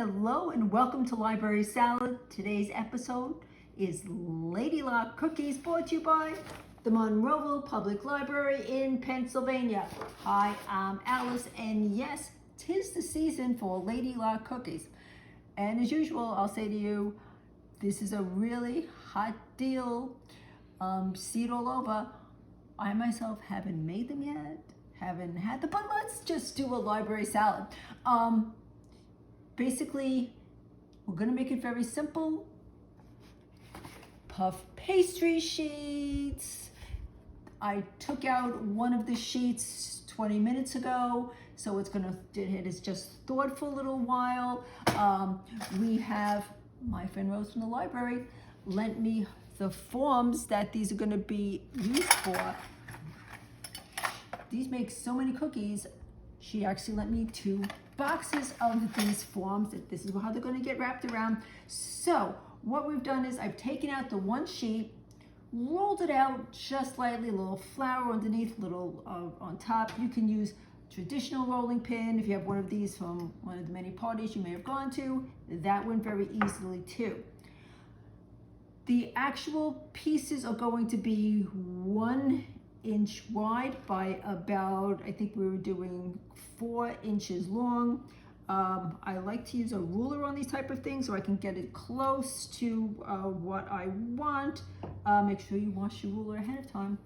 Hello and welcome to Library Salad. Today's episode is Lady Lock Cookies, brought to you by the Monroeville Public Library in Pennsylvania. Hi, I'm Alice, and yes, 'tis the season for Lady Lock cookies. And as usual, I'll say to you, this is a really hot deal. See it all over. I myself haven't made them yet, haven't had them, but let's just do a library salad. Basically, we're gonna make it very simple. Puff pastry sheets. I took out one of the sheets 20 minutes ago, so it is just thawed for a little while. We have my friend Rose from the library lent me the forms that these are gonna be used for. These make so many cookies. She actually lent me 2 boxes of these forms. This is how they're going to get wrapped around. So what we've done is I've taken out the one sheet, rolled it out just lightly, a little flour underneath, a little on top. You can use traditional rolling pin if you have one of these from one of the many parties you may have gone to. That went very easily too. The actual pieces are going to be 1 inch wide by about, I think we were doing 4 inches long. I like to use a ruler on these type of things so I can get it close to what I want. Make sure you wash your ruler ahead of time.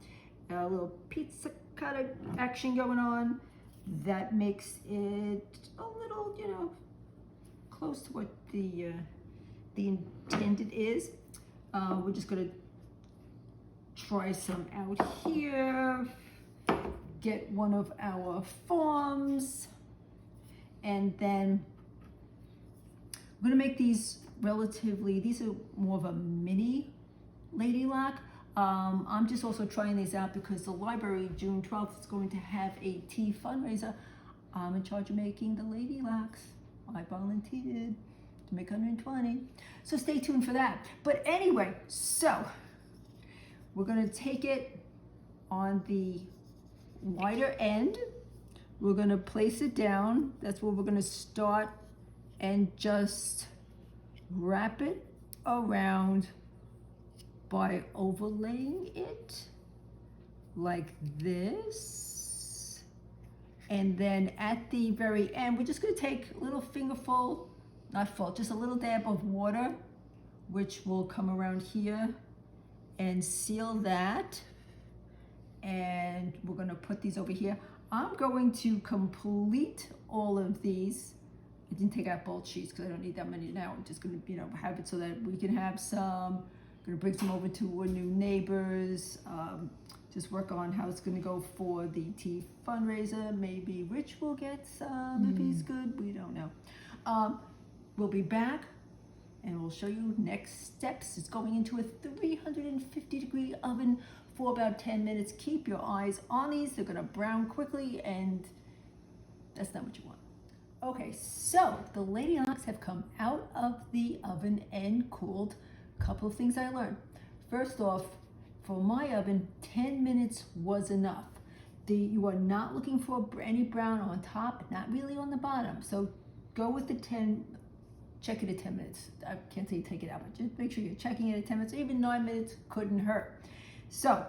A little pizza cutter action going on. That makes it a little, close to what the intended is. We're just gonna try some out here, get one of our forms, and then I'm gonna make these these are more of a mini Lady Lock. I'm just also trying these out because the library, June 12th, is going to have a tea fundraiser. I'm in charge of making the Lady Locks. I volunteered to make 120. So stay tuned for that. But anyway, so we're gonna take it on the wider end. We're gonna place it down. That's where we're gonna start and just wrap it around by overlaying it like this. And then at the very end, we're just gonna take a little fingerful, not full, just a little dab of water, which will come around here and seal that. And we're gonna put these over here. I'm going to complete all of these. I didn't take out both sheets because I don't need that many now. I'm just gonna, have it so that we can have some. Gonna bring some over to our new neighbors. Just work on how it's gonna go for the tea fundraiser. Maybe Rich will get some if he's good, we don't know. We'll be back and we'll show you next steps. It's going into a 350-degree oven for about 10 minutes. Keep your eyes on these. They're gonna brown quickly, and that's not what you want. Okay, so the Lady Locks have come out of the oven and cooled. A couple of things I learned. First off, for my oven, 10 minutes was enough. You are not looking for any brown on top, not really on the bottom. So go with the 10. Check it at 10 minutes. I can't say you take it out, but just make sure you're checking it at 10 minutes. Even 9 minutes couldn't hurt. So,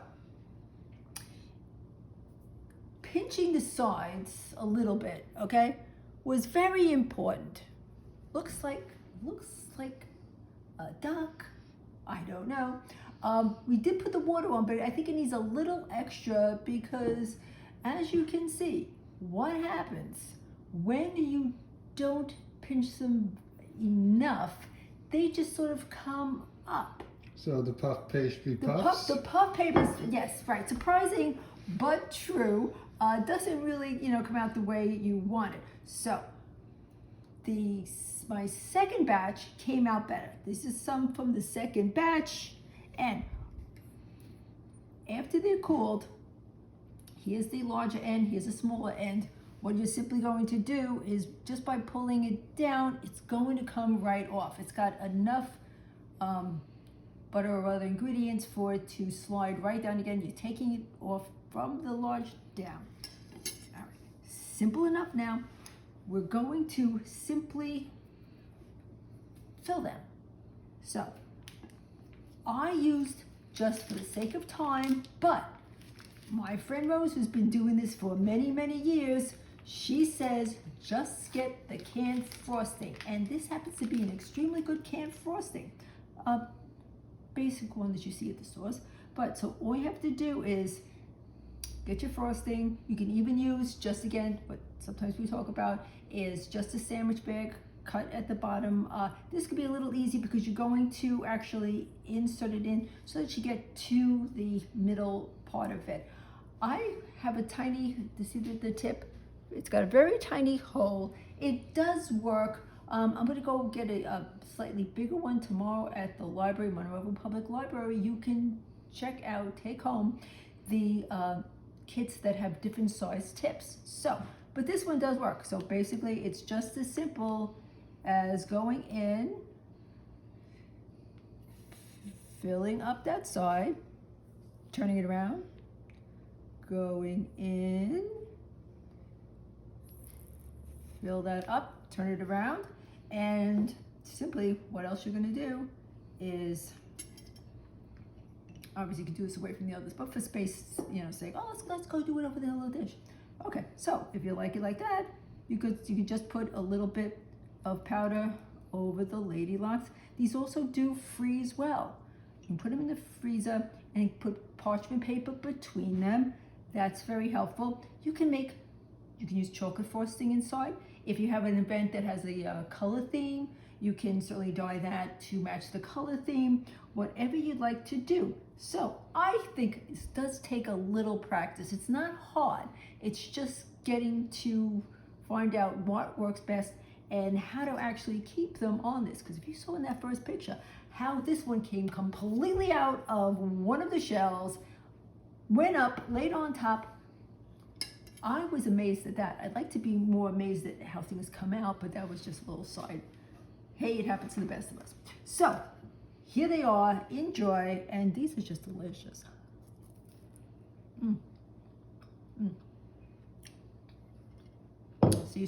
pinching the sides a little bit, okay, was very important. Looks like a duck. I don't know. We did put the water on, but I think it needs a little extra because, as you can see, what happens when you don't pinch them enough, they just sort of come up. So the puff pastry puffs? The puff papers, yes, right. Surprising, but true. Doesn't really, come out the way you want it. So my second batch came out better. This is some from the second batch. And after they're cooled, here's the larger end, here's the smaller end. What you're simply going to do is just by pulling it down, it's going to come right off. It's got enough butter or other ingredients for it to slide right down again. You're taking it off from the large down. All right, simple enough now. We're going to simply fill them. So I used, just for the sake of time, but my friend Rose, who's been doing this for many, many years, she says just get the canned frosting. And this happens to be an extremely good canned frosting. Basic one that you see at the stores. But so all you have to do is get your frosting. You can even use, just again, what sometimes we talk about is just a sandwich bag cut at the bottom. This could be a little easy because you're going to actually insert it in so that you get to the middle part of it. I have a tiny, to see the tip, it's got a very tiny hole. It does work. I'm gonna go get a slightly bigger one tomorrow at the library, Monroe Public Library. You can check out, take home the kits that have different size tips. So, but this one does work. So basically it's just as simple as going in, filling up that side, turning it around, going in, fill that up, turn it around, and simply what else you're gonna do is, obviously you can do this away from the others, but for space, say, oh, let's go do it over the little dish. Okay, so if you like it like that, you can just put a little bit of powder over the Lady Locks. These also do freeze well. You can put them in the freezer and put parchment paper between them. That's very helpful. You can use chocolate frosting inside. If you have an event that has a color theme, you can certainly dye that to match the color theme, whatever you'd like to do. So I think this does take a little practice. It's not hard. It's just getting to find out what works best and how to actually keep them on this. Because if you saw in that first picture, how this one came completely out of one of the shells, went up, laid on top. I was amazed at that. I'd like to be more amazed at how things come out, but that was just a little side. Hey, it happens to the best of us. So here they are, enjoy, and these are just delicious. See you soon.